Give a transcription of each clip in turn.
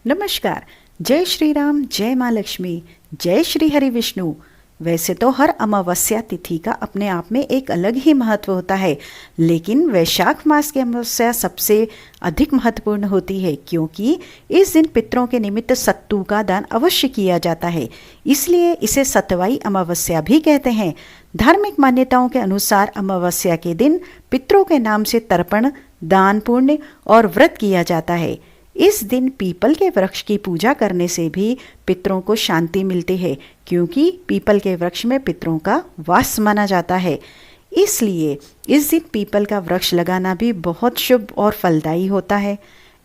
नमस्कार। जय श्री राम, जय माँ लक्ष्मी, जय श्री हरि विष्णु। वैसे तो हर अमावस्या तिथि का अपने आप में एक अलग ही महत्व होता है, लेकिन वैशाख मास की अमावस्या सबसे अधिक महत्वपूर्ण होती है, क्योंकि इस दिन पितरों के निमित्त सत्तू का दान अवश्य किया जाता है। इसलिए इसे सतवाई अमावस्या भी कहते हैं। धार्मिक मान्यताओं के अनुसार अमावस्या के दिन पितरों के नाम से तर्पण, दान, पुण्य और व्रत किया जाता है। इस दिन पीपल के वृक्ष की पूजा करने से भी पितरों को शांति मिलती है, क्योंकि पीपल के वृक्ष में पितरों का वास माना जाता है। इसलिए इस दिन पीपल का वृक्ष लगाना भी बहुत शुभ और फलदायी होता है।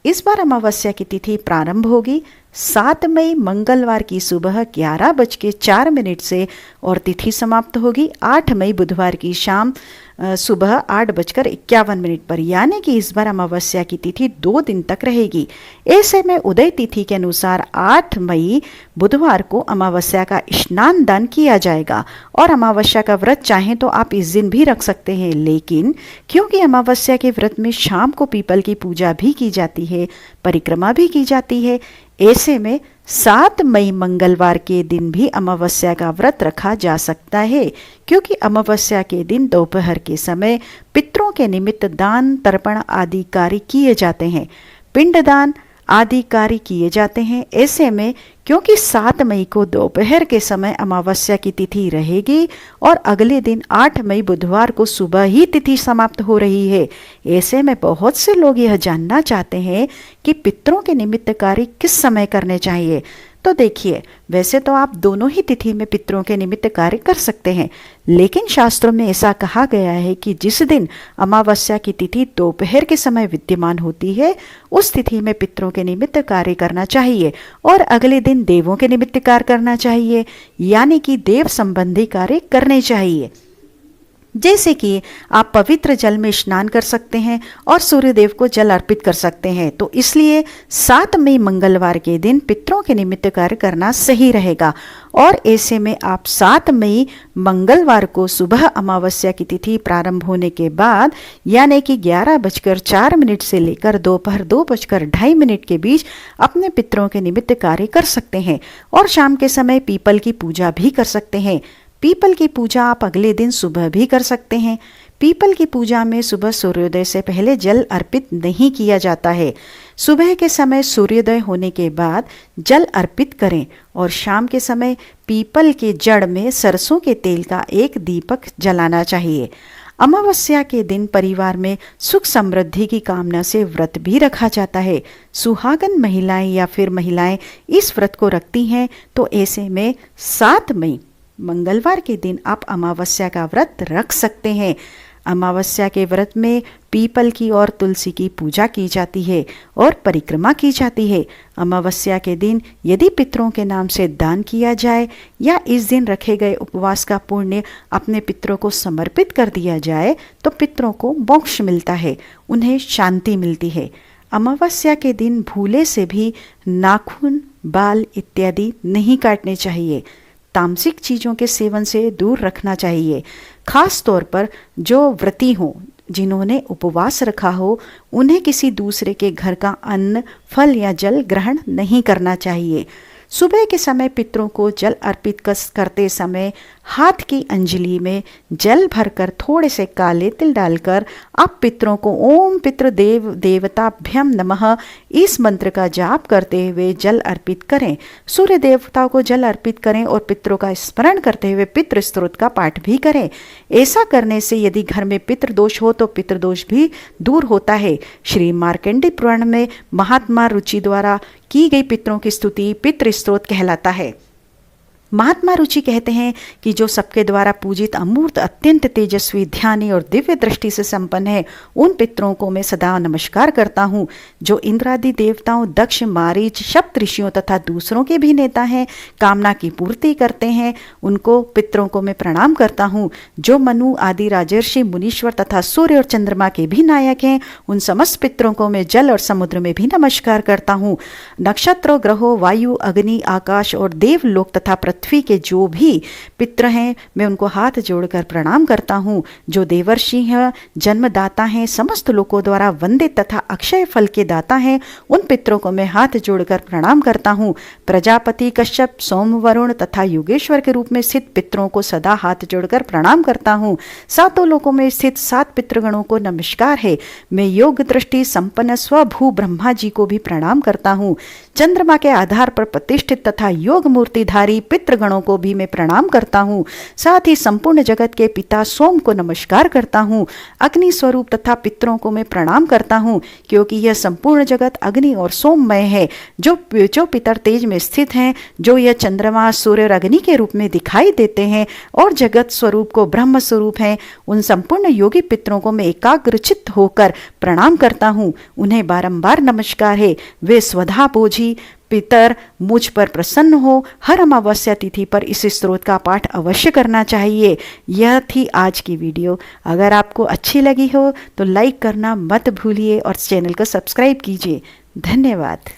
इस बार अमावस्या की तिथि प्रारंभ होगी 7 मई मंगलवार की सुबह 11:04 से और तिथि समाप्त होगी 8 मई बुधवार की शाम सुबह 8:51 पर, यानी कि इस बार अमावस्या की तिथि 2 दिन तक रहेगी। ऐसे में उदय तिथि के अनुसार 8 मई बुधवार को अमावस्या का स्नान दान किया जाएगा और अमावस्या का व्रत चाहें तो आप इस दिन भी रख सकते हैं, लेकिन क्योंकि अमावस्या के व्रत में शाम को पीपल की पूजा भी की जाती है, परिक्रमा भी की जाती है, ऐसे में 7 मई मंगलवार के दिन भी अमावस्या का व्रत रखा जा सकता है, क्योंकि अमावस्या के दिन दोपहर के समय पितरों के निमित्त दान, तर्पण आदि कार्य किए जाते हैं, पिंडदान आदि कार्य किए जाते हैं। ऐसे में क्योंकि 7 मई को दोपहर के समय अमावस्या की तिथि रहेगी और अगले दिन 8 मई बुधवार को सुबह ही तिथि समाप्त हो रही है, ऐसे में बहुत से लोग यह जानना चाहते हैं कि पितरों के निमित्त कार्य किस समय करने चाहिए। तो देखिए, वैसे तो आप दोनों ही तिथि में पितरों के निमित्त कार्य कर सकते हैं, लेकिन शास्त्रों में ऐसा कहा गया है कि जिस दिन अमावस्या की तिथि दोपहर के समय विद्यमान होती है, उस तिथि में पितरों के निमित्त कार्य करना चाहिए और अगले दिन देवों के निमित्त कार्य करना चाहिए, यानी कि देव संबंधी कार्य करने चाहिए। जैसे कि आप पवित्र जल में स्नान कर सकते हैं और सूर्यदेव को जल अर्पित कर सकते हैं। तो इसलिए 7 मई मंगलवार के दिन पितरों के निमित्त कार्य करना सही रहेगा। और ऐसे में आप 7 मई मंगलवार को सुबह अमावस्या की तिथि प्रारंभ होने के बाद, यानी कि 11:04 से लेकर दोपहर 2:02 के बीच अपने पितरों के निमित्त कार्य कर सकते हैं और शाम के समय पीपल की पूजा भी कर सकते हैं। पीपल की पूजा आप अगले दिन सुबह भी कर सकते हैं। पीपल की पूजा में सुबह सूर्योदय से पहले जल अर्पित नहीं किया जाता है। सुबह के समय सूर्योदय होने के बाद जल अर्पित करें और शाम के समय पीपल के जड़ में सरसों के तेल का एक दीपक जलाना चाहिए। अमावस्या के दिन परिवार में सुख समृद्धि की कामना से व्रत भी रखा जाता है। सुहागन महिलाएं या फिर महिलाएं इस व्रत को रखती हैं, तो ऐसे में 7 मई मंगलवार के दिन आप अमावस्या का व्रत रख सकते हैं। अमावस्या के व्रत में पीपल की और तुलसी की पूजा की जाती है और परिक्रमा की जाती है। अमावस्या के दिन यदि पितरों के नाम से दान किया जाए या इस दिन रखे गए उपवास का पुण्य अपने पितरों को समर्पित कर दिया जाए, तो पितरों को मोक्ष मिलता है, उन्हें शांति मिलती है। अमावस्या के दिन भूले से भी नाखून, बाल इत्यादि नहीं काटने चाहिए। तामसिक चीज़ों के सेवन से दूर रखना चाहिए। खास तौर पर जो व्रती हों, जिन्होंने उपवास रखा हो, उन्हें किसी दूसरे के घर का अन्न, फल या जल ग्रहण नहीं करना चाहिए। सुबह के समय पितरों को जल अर्पित करते समय हाथ की अंजलि में जल भरकर थोड़े से काले तिल डालकर आप पितरों को ओम पितृ देव देवताभ्यम नमः इस मंत्र का जाप करते हुए जल अर्पित करें। सूर्य देवता को जल अर्पित करें और पितरों का स्मरण करते हुए पितृ स्तोत्र का पाठ भी करें। ऐसा करने से यदि घर में पितृदोष हो तो पितृदोष भी दूर होता है। श्री मार्कंडेय पुराण में महात्मा रुचि द्वारा की गई पितरों की स्तुति पितृ स्तोत्र कहलाता है। महात्मा रुचि कहते हैं कि जो सबके द्वारा पूजित अमूर्त, अत्यंत तेजस्वी, ध्यानी और दिव्य दृष्टि से संपन्न है, उन पितरों को मैं सदा नमस्कार करता हूँ। जो इंद्रादि देवताओं, दक्ष, मारीच, सप्त ऋषियों तथा दूसरों के भी नेता हैं, कामना की पूर्ति करते हैं, उनको पितरों को मैं प्रणाम करता हूँ। जो मनु आदि राजर्षि, मुनीश्वर तथा सूर्य और चंद्रमा के भी नायक हैं, उन समस्त पितरों को मैं जल और समुद्र में भी नमस्कार करता हूँ। नक्षत्रों, ग्रहों, वायु, अग्नि, आकाश और देवलोक तथा पृथ्वी के जो भी पितृ हैं मैं उनको हाथ जोड़कर प्रणाम करता हूँ। जो देवर्षि हैं, जन्मदाता हैं, समस्त लोकों द्वारा वंदित तथा अक्षय फल के दाता हैं, उन पितरों को मैं हाथ जोड़कर प्रणाम करता हूँ। प्रजापति, कश्यप, सोम, वरुण तथा योगेश्वर के रूप में स्थित पितरों को सदा हाथ जोड़कर प्रणाम करता हूँ। सातों लोकों में स्थित 7 पितृगणों को नमस्कार है। मैं योग दृष्टि संपन्न स्वभू ब्रह्मा जी को भी प्रणाम करता हूँ। चंद्रमा के आधार पर प्रतिष्ठित तथा योग मूर्तिधारी पितृगणों को भी मैं प्रणाम करता हूँ। साथ ही संपूर्ण जगत के पिता सोम को नमस्कार करता हूँ। अग्नि स्वरूप तथा पितरों को मैं प्रणाम करता हूँ, क्योंकि यह संपूर्ण जगत अग्नि और सोममय है। जो पितर तेज में स्थित हैं, जो यह चंद्रमा, सूर्य और अग्नि के रूप में दिखाई देते हैं और जगत स्वरूप को ब्रह्म स्वरूप हैं, उन संपूर्ण योगी पितरों को मैं एकाग्रचित्त होकर प्रणाम करता हूँ। उन्हें बारंबार नमस्कार है। वे स्वधा बोझी पितर मुझ पर प्रसन्न हो। हर अमावस्या तिथि पर इस स्तोत्र का पाठ अवश्य करना चाहिए। यह थी आज की वीडियो। अगर आपको अच्छी लगी हो तो लाइक करना मत भूलिए और चैनल को सब्सक्राइब कीजिए। धन्यवाद।